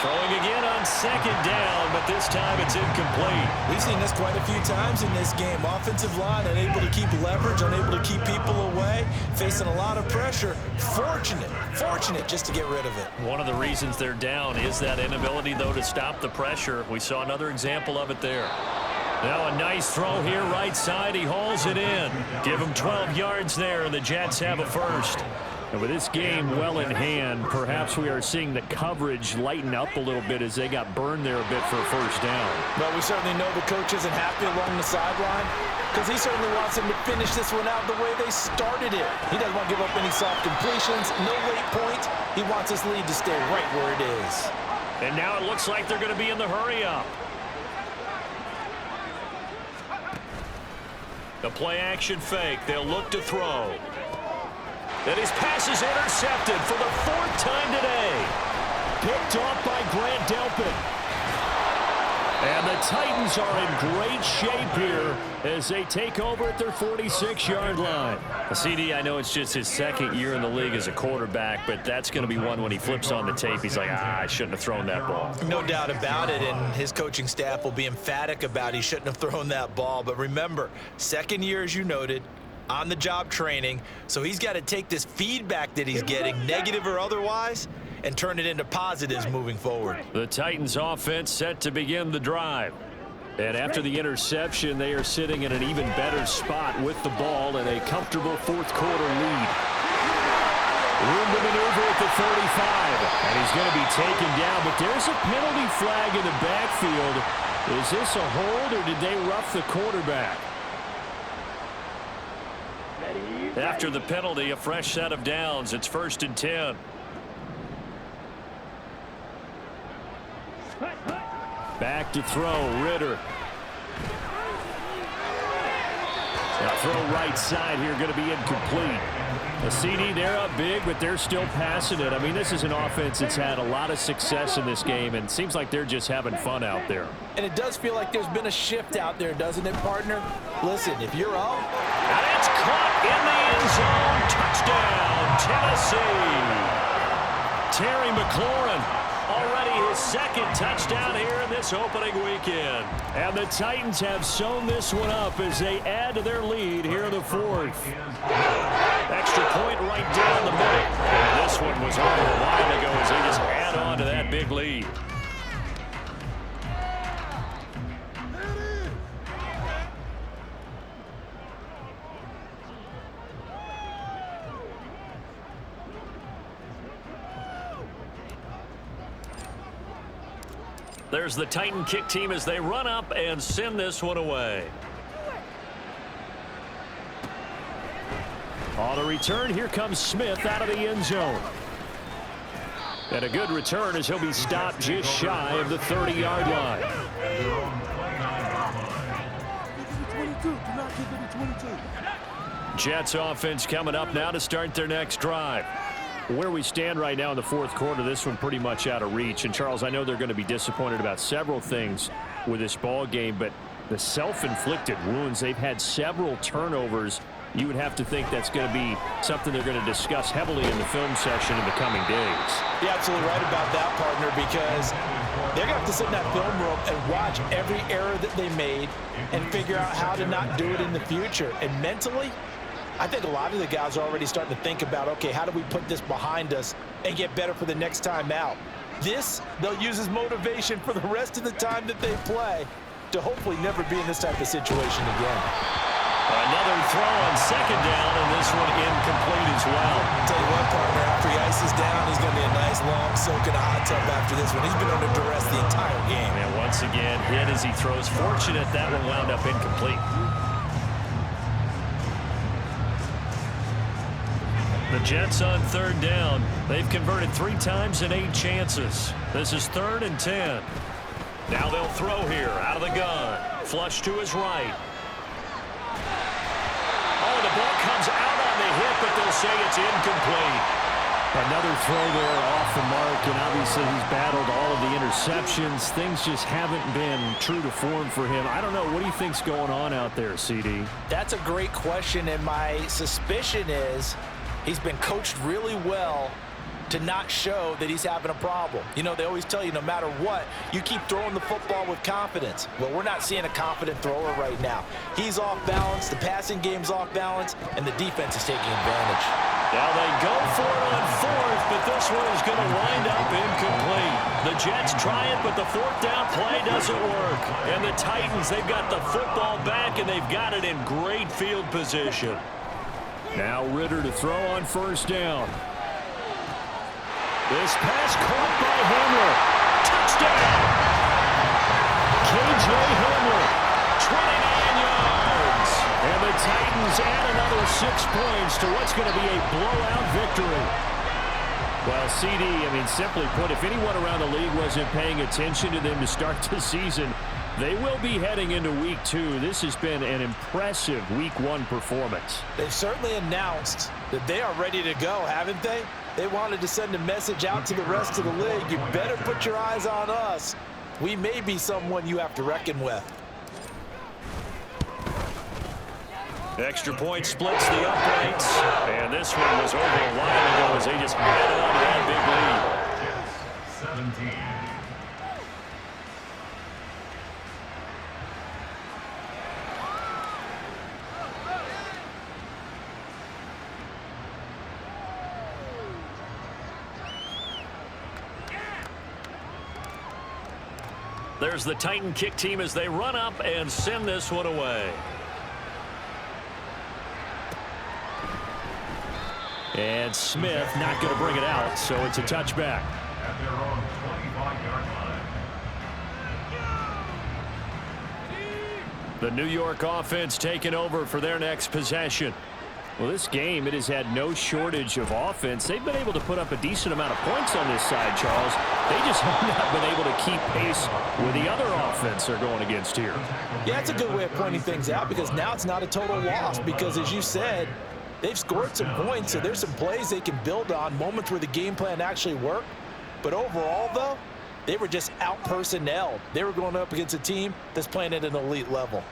F: Throwing again on second down, but this time it's incomplete.
G: We've seen this quite a few times in this game. Offensive line unable to keep leverage, unable to keep people away, facing a lot of pressure. Fortunate just to get rid of it.
F: One of the reasons they're down is that inability, though, to stop the pressure. We saw another example of it there. Now a nice throw here, right side. He hauls it in. Give him 12 yards there, and the Jets have a first. And with this game well in hand, perhaps we are seeing the coverage lighten up a little bit as they got burned there a bit for a first down.
G: But we certainly know the coach isn't happy along the sideline because he certainly wants them to finish this one out the way they started it. He doesn't want to give up any soft completions, no late points. He wants this lead to stay right where it is.
F: And now it looks like they're going to be in the hurry-up. The play-action fake. They'll look to throw. And his pass is intercepted for the 4th time today. Picked off by Grant Delpit. And the Titans are in great shape here as they take over at their 46-yard line. CD, I know it's just his 2nd year in the league as a quarterback, but that's going to be one when he flips on the tape. He's like, I shouldn't have thrown that ball.
G: No doubt about it, and his coaching staff will be emphatic about he shouldn't have thrown that ball. But remember, 2nd year, as you noted, on-the-job training, so he's got to take this feedback that he's getting, negative or otherwise, and turn it into positives moving forward.
F: The Titans offense set to begin the drive. And after the interception, they are sitting in an even better spot with the ball and a comfortable 4th quarter lead. Room to maneuver at the 35, and he's going to be taken down, but there's a penalty flag in the backfield. Is this a hold, or did they rough the quarterback? After the penalty, a fresh set of downs. It's 1st and 10. Back to throw, Ritter. Now throw right side here, going to be incomplete. The CD, they're up big, but they're still passing it. I mean, this is an offense that's had a lot of success in this game, and it seems like they're just having fun out there.
G: And it does feel like there's been a shift out there, doesn't it, partner? Listen, if you're up.
F: And it's caught in the end zone. Touchdown, Tennessee. Terry McLaurin. Already his 2nd touchdown here in this opening weekend. And the Titans have sewn this one up as they add to their lead here in the 4th. Extra point right down the middle. And this one was over a while ago as they just add on to that big lead. There's the Titan kick team as they run up and send this one away. On the return, here comes Smith out of the end zone. And a good return as he'll be stopped just shy of the 30-yard line. Jets offense coming up now to start their next drive. Where we stand right now in the 4th quarter, this one pretty much out of reach. And, Charles, I know they're going to be disappointed about several things with this ball game, but the self-inflicted wounds, they've had several turnovers. You would have to think that's going to be something they're going to discuss heavily in the film session in the coming days.
G: You're absolutely right about that, partner, because they're going to have to sit in that film room and watch every error that they made and figure out how to not do it in the future. And mentally, I think a lot of the guys are already starting to think about, okay, how do we put this behind us and get better for the next time out? This, they'll use as motivation for the rest of the time that they play to hopefully never be in this type of situation again.
F: Another throw on 2nd down, and this one incomplete as well.
G: I'll tell you what, partner, after he ices down, he's going to be a nice long soak in a hot tub after this one. He's been under duress the entire game.
F: And once again, hit as he throws. Fortunate that one wound up incomplete. The Jets on 3rd down. They've converted 3 times in 8 chances. This is 3rd and 10. Now they'll throw here out of the gun. Flush to his right. Oh, the ball comes out on the hit, but they'll say it's incomplete.
I: Another throw there off the mark, and obviously he's battled all of the interceptions. Things just haven't been true to form for him. I don't know. What do you think's going on out there, CD?
G: That's a great question, and my suspicion is he's been coached really well to not show that he's having a problem. You know, they always tell you no matter what, you keep throwing the football with confidence. Well, we're not seeing a confident thrower right now. He's off balance, the passing game's off balance, and the defense is taking advantage.
F: Now they go for it on 4th, but this one is going to wind up incomplete. The Jets try it, but the 4th down play doesn't work. And the Titans, they've got the football back, and they've got it in great field position.
I: Now Ritter to throw on 1st down. This pass caught by Hamler. Touchdown! K.J. Hamler, 29 yards. And the Titans add another 6 points to what's going to be a blowout victory. Well, CD, I mean, simply put, if anyone around the league wasn't paying attention to them to start the season, they will be heading into Week 2. This has been an impressive Week 1 performance.
G: They've certainly announced that they are ready to go, haven't they? They wanted to send a message out to the rest of the league. You better put your eyes on us. We may be someone you have to reckon with.
F: Extra point splits the uprights. And this one was over a while ago as they just added on to that big lead.
H: 17.
F: There's the Titan kick team as they run up and send this one away. And Smith not going to bring it out, so it's a touchback.
H: At their own 25-yard line.
F: The New York offense taking over for their next possession.
I: Well, this game, it has had no shortage of offense. They've been able to put up a decent amount of points on this side, Charles. They just have not been able to keep pace with the other offense they're going against here.
G: Yeah, it's a good way of pointing things out because now it's not a total loss because, as you said, they've scored some points, so there's some plays they can build on, moments where the game plan actually worked. But overall, though, they were just out-personnelled. They were going up against a team that's playing at an elite level.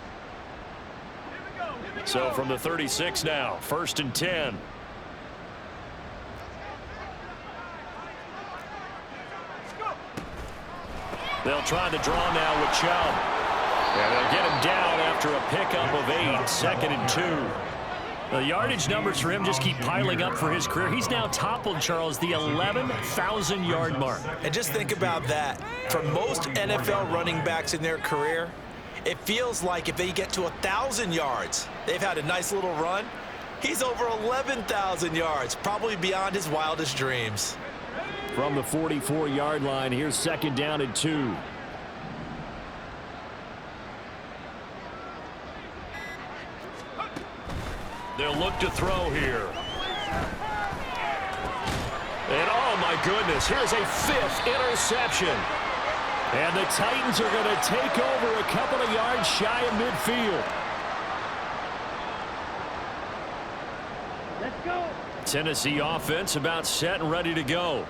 F: So from the 36 now, 1st and 10. They'll try the draw now with Chubb. And they'll get him down after a pickup of 8, 2nd and 2. The yardage numbers for him just keep piling up for his career. He's now toppled, Charles, the 11,000-yard mark.
G: And just think about that. For most NFL running backs in their career, it feels like if they get to 1,000 yards, they've had a nice little run. He's over 11,000 yards, probably beyond his wildest dreams.
I: From the 44-yard line, here's 2nd down and 2.
F: They'll look to throw here. And oh my goodness, here's a 5th interception. And the Titans are going to take over a couple of yards shy of midfield.
B: Let's go.
F: Tennessee offense about set and ready to go.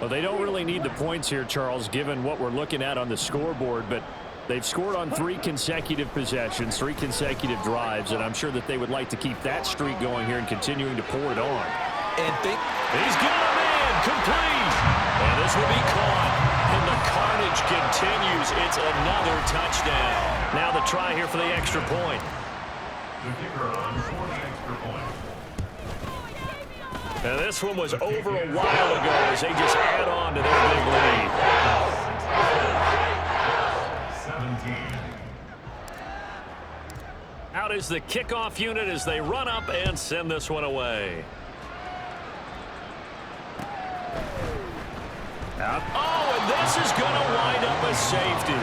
I: Well, they don't really need the points here, Charles, given what we're looking at on the scoreboard, but they've scored on 3 consecutive possessions, 3 consecutive drives, and I'm sure that they would like to keep that streak going here and continuing to pour it on.
G: And
F: he's got a man complete. And this will be caught. And the carnage continues. It's another touchdown. Now the try here for the extra point.
H: The kicker on for the extra point.
F: And this one was over a while ago as they just add on to their big lead.
H: 17.
F: Out is the kickoff unit as they run up and send this one away. Oh, and this is going to wind up a safety.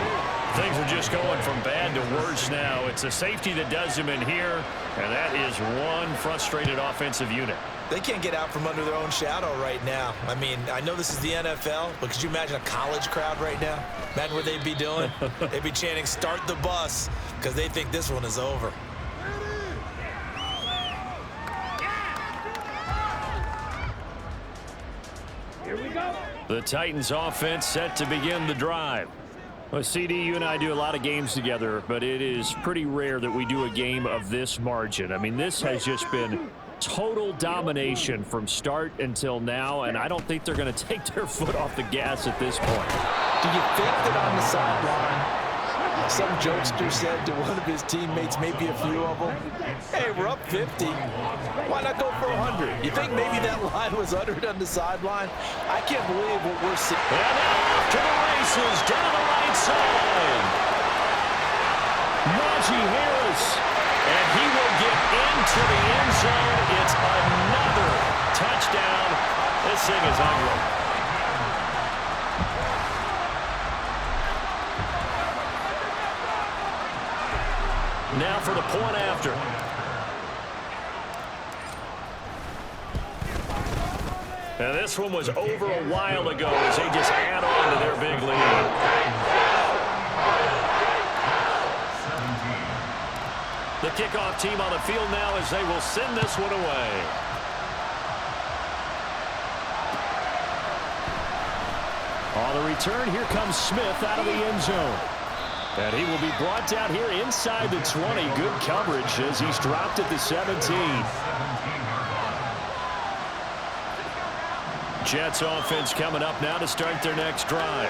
F: Things are just going from bad to worse now. It's a safety that does him in here, and that is one frustrated offensive unit.
G: They can't get out from under their own shadow right now. I mean, I know this is the NFL, but could you imagine a college crowd right now? Imagine what they'd be doing. They'd be chanting, "Start the bus," because they think this one is over.
F: Here we go. The Titans offense set to begin the drive. Well, CD, you and I do a lot of games together, but it is pretty rare that we do a game of this margin. I mean, this has just been total domination from start until now, and I don't think they're going to take their foot off the gas at this point.
G: Do you think that on the sideline, some jokester said to one of his teammates, maybe a few of them, "Hey, we're up 50. Why not go for 100? You think maybe that line was uttered on the sideline? I can't believe what we're seeing.
F: And now off to the races, down the right side. Najee Harris, and he will get into the end zone. It's another touchdown. This thing is ugly. Now for the point after. And this one was over a while ago as they just add on to their big lead. The kickoff team on the field now as they will send this one away. On the return, here comes Smith out of the end zone. And he will be brought down here inside the 20. Good coverage as he's dropped at the 17. Jets offense coming up now to start their next drive.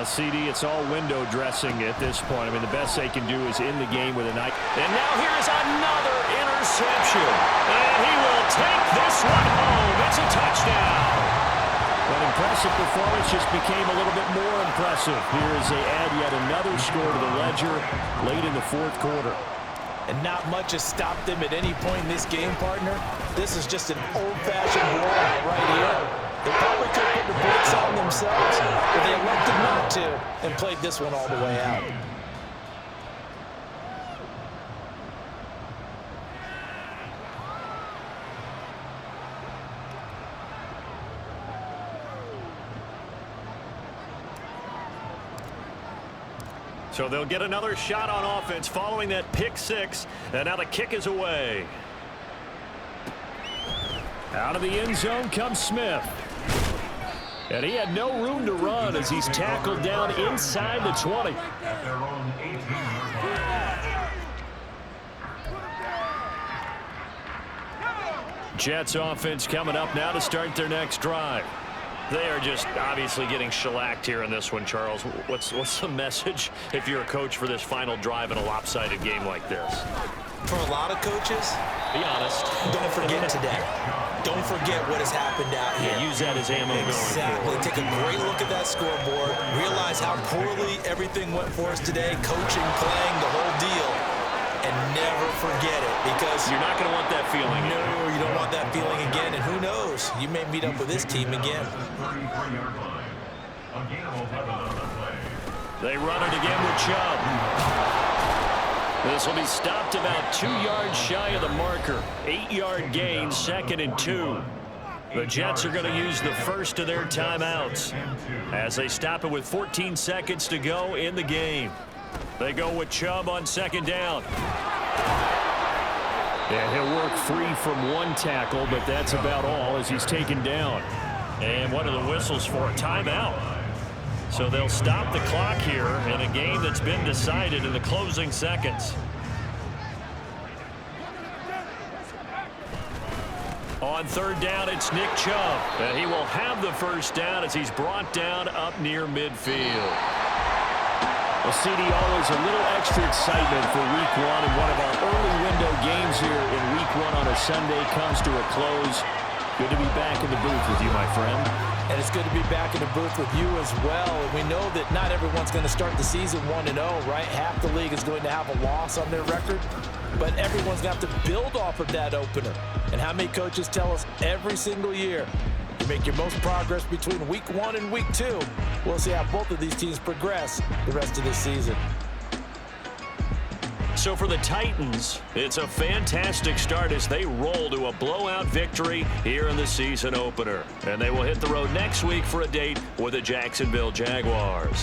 F: CD, it's all window dressing at this point. I mean, the best they can do is in the game with a night. And now here's another interception. And he will take this one home. It's a touchdown. That impressive performance just became a little bit more impressive. Here as they add yet another score to the ledger late in the fourth quarter.
G: And not much has stopped them at any point in this game, partner. This is just an old-fashioned blowout right here. They probably could put the brakes on themselves, but they elected not to and played this one all the way out.
F: So they'll get another shot on offense following that pick six, and now the kick is away. Out of the end zone comes Smith. And he had no room to run as he's tackled down inside the 20. Jets offense coming up now to start their next drive. They are just obviously getting shellacked here in this one, Charles. What's the message if you're a coach for this final drive in a lopsided game like this?
G: For a lot of coaches,
F: be honest.
G: Don't forget today. Don't forget what has happened out here.
F: Yeah, use that as ammo going forward.
G: Take a great look at that scoreboard. Realize how poorly everything went for us today. Coaching, playing, the whole deal. And never forget it, because
F: you're not going to want that feeling.
G: No, you don't want that feeling again. And who knows? You may meet up with this team again.
F: They run it again with Chubb. This will be stopped about 2 yards shy of the marker. 8-yard gain, 2nd and 2. The Jets are going to use the first of their timeouts as they stop it with 14 seconds to go in the game. They go with Chubb on 2nd down. And he'll work free from one tackle, but that's about all as he's taken down. And what are the whistles for? A timeout. So they'll stop the clock here in a game that's been decided in the closing seconds. On 3rd down, it's Nick Chubb. And he will have the first down as he's brought down up near midfield. Well, CD, always a little extra excitement for Week 1, and one of our early window games here in Week 1 on a Sunday comes to a close. Good to be back in the booth with you, my friend.
G: And it's good to be back in the booth with you as well. And we know that not everyone's going to start the season 1-0, right? Half the league is going to have a loss on their record, but everyone's going to have to build off of that opener. And how many coaches tell us every single year, you make your most progress between Week 1 and Week 2. We'll see how both of these teams progress the rest of this season.
F: So for the Titans, it's a fantastic start as they roll to a blowout victory here in the season opener. And they will hit the road next week for a date with the Jacksonville Jaguars.